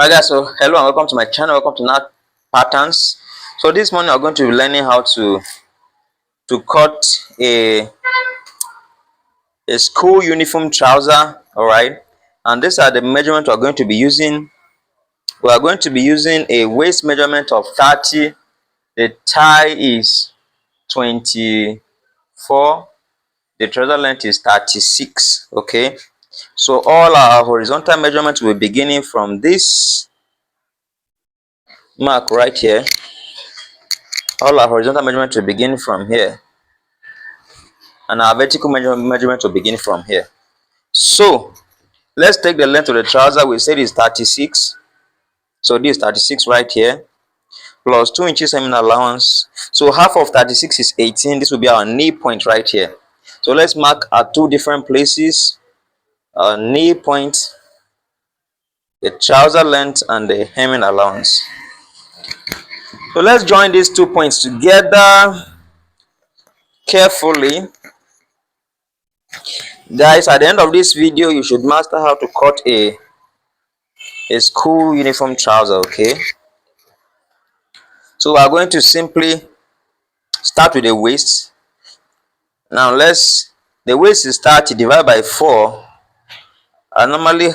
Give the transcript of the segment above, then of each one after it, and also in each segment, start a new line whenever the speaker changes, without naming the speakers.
Alright guys, so hello and welcome to my channel. Welcome to Knot Patterns. So this morning I'm going to be learning how to cut a school uniform trouser. Alright, and these are the measurements we're going to be using. We are going to be using a waist measurement of 30. The tie is 24. The trouser length is 36. Okay, so all our horizontal measurements will be beginning from this mark right here. All our horizontal measurements will begin from here, and our vertical measurement will begin from here. So let's take the length of the trouser. We said is 36. So this is 36 right here, plus 2 inches hemming allowance. So half of 36 is 18. This will be our knee point right here. So let's mark at two different places: our knee point, the trouser length, and the hemming allowance. So let's join these 2 points together carefully. Guys, at the end of this video, you should master how to cut a school uniform trouser. Okay, so we are going to simply start with the waist. Now the waist is 30 divided by 4. I normally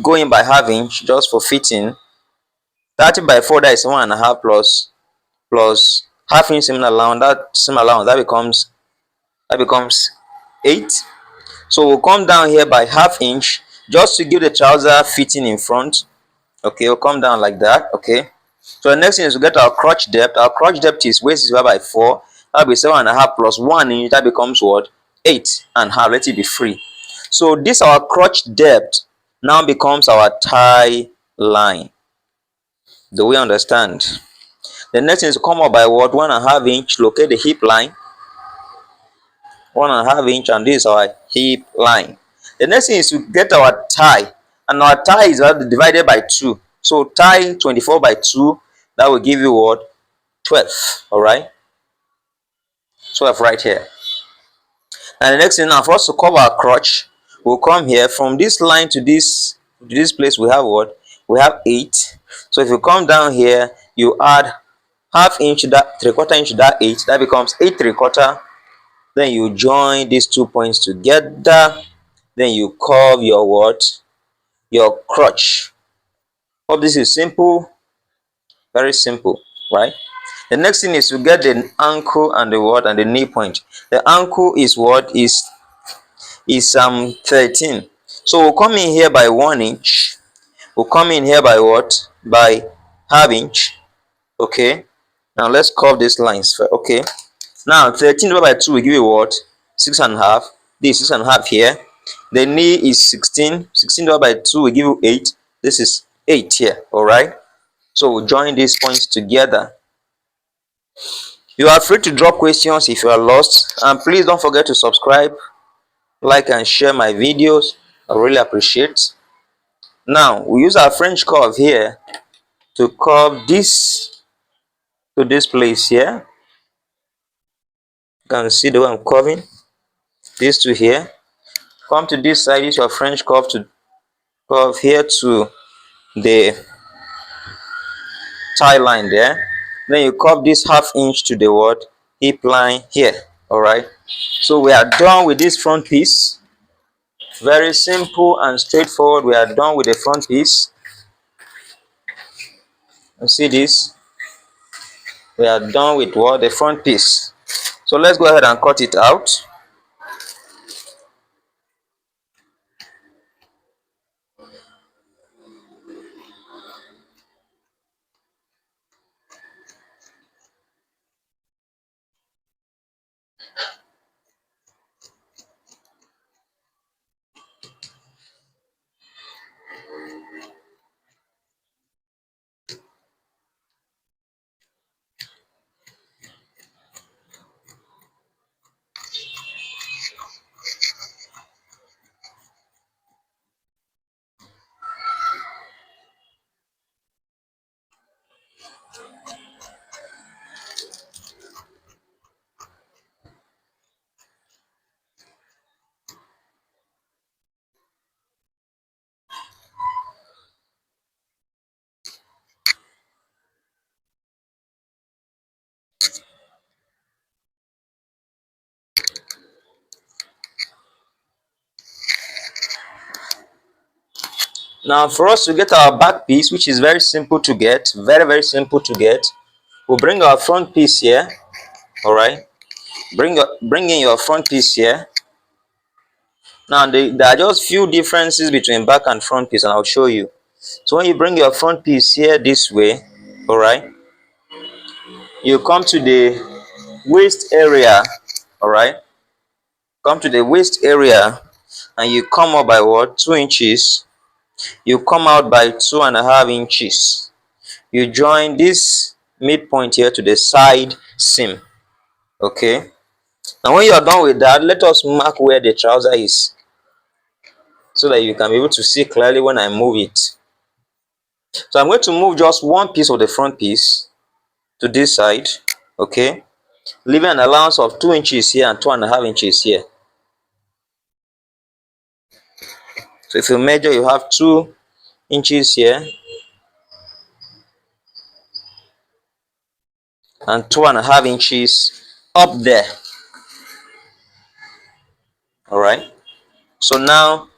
go in by half inch just for fitting. 30 by 4, that is 1.5 plus half inch seam allowance. That becomes 8. So we'll come down here by half inch just to give the trouser fitting in front. Okay, we'll come down like that. Okay, so the next thing is to get our crotch depth. Our crotch depth is waist divided by 4. That'll be 7.5 plus 1 inch. That becomes what? 8.5. Let it be free. So this our crotch depth now becomes our tie line. Do we understand? The next thing is to come up by what? 1.5 inch. Locate the hip line. 1.5 inch, and this is our hip line. The next thing is to get our tie, and our tie is divided by 2. So tie 24 by 2, that will give you what? 12. All right, 12 right here. And the next thing, now for us to cover our crotch, we'll come here from this line to this place. We have what? We have 8. So if you come down here, you add half inch, that 3/4 inch, that 8, that becomes 8 3/4. Then you join these 2 points together. Then you curve your what? Your crotch. Hope this is simple. Very simple, right? The next thing is to get the ankle and the what? And the knee point. The ankle is what? Is 13. So we'll come in here by 1 inch. We'll come in here by what? By half inch. Okay, now let's curve these lines first. Okay, now 13 divided by 2 will give you what? 6.5. This is 6.5 here. The knee is 16. 16 divided by 2 will give you 8. This is 8 here. All right, so we'll join these points together. You are free to drop questions if you are lost, and please don't forget to subscribe, like, and share my videos. I really appreciate. Now we use our French curve here to curve this to this place here. You can see the way I'm curving this to here. Come to this side, use your French curve to curve here to the tie line there. Then you curve this half inch to the what? Hip line here. All right, so we are done with this front piece. Very simple and straightforward. We are done with the front piece. You see this? We are done with what? The front piece. So let's go ahead and cut it out. Now for us to get our back piece, which is very simple to get, very simple to get, we'll bring our front piece here. All right, bring in your front piece here. Now there are just few differences between back and front piece, and I'll show you. So when you bring your front piece here this way, all right, you come to the waist area. All right, come to the waist area, and you come up by what, 2 inches. You come out by 2.5 inches. You join this midpoint here to the side seam. Okay, now when you are done with that, let us mark where the trouser is, so that you can be able to see clearly when I move it. So I'm going to move just one piece of the front piece to this side. Okay, leaving an allowance of 2 inches here and 2.5 inches here. So if you measure, you have 2 inches here and 2.5 inches up there. All right, so now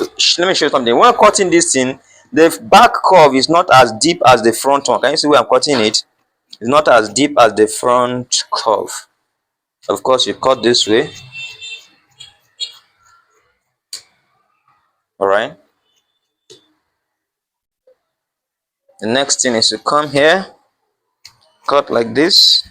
let me show you something. When I'm cutting this thing, the back curve is not as deep as the front one. Can you see where I'm cutting it? It's not as deep as the front curve. Of course, you cut this way. All right, the next thing is to come here, cut like this.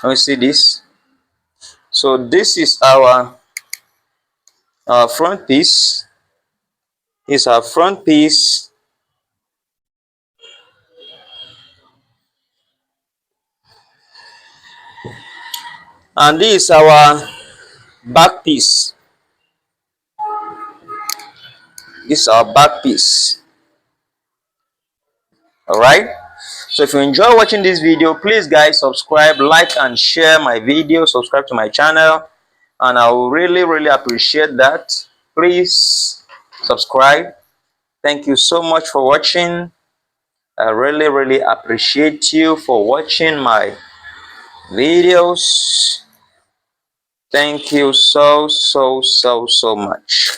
Let me see this. So this is our front piece. Is our front piece, and this is our back piece. This is our back piece. All right, so if you enjoy watching this video, please guys subscribe, like and share my video. Subscribe to my channel, and I will really appreciate that. Please subscribe. Thank you so much for watching. I really appreciate you for watching my videos. Thank you so much.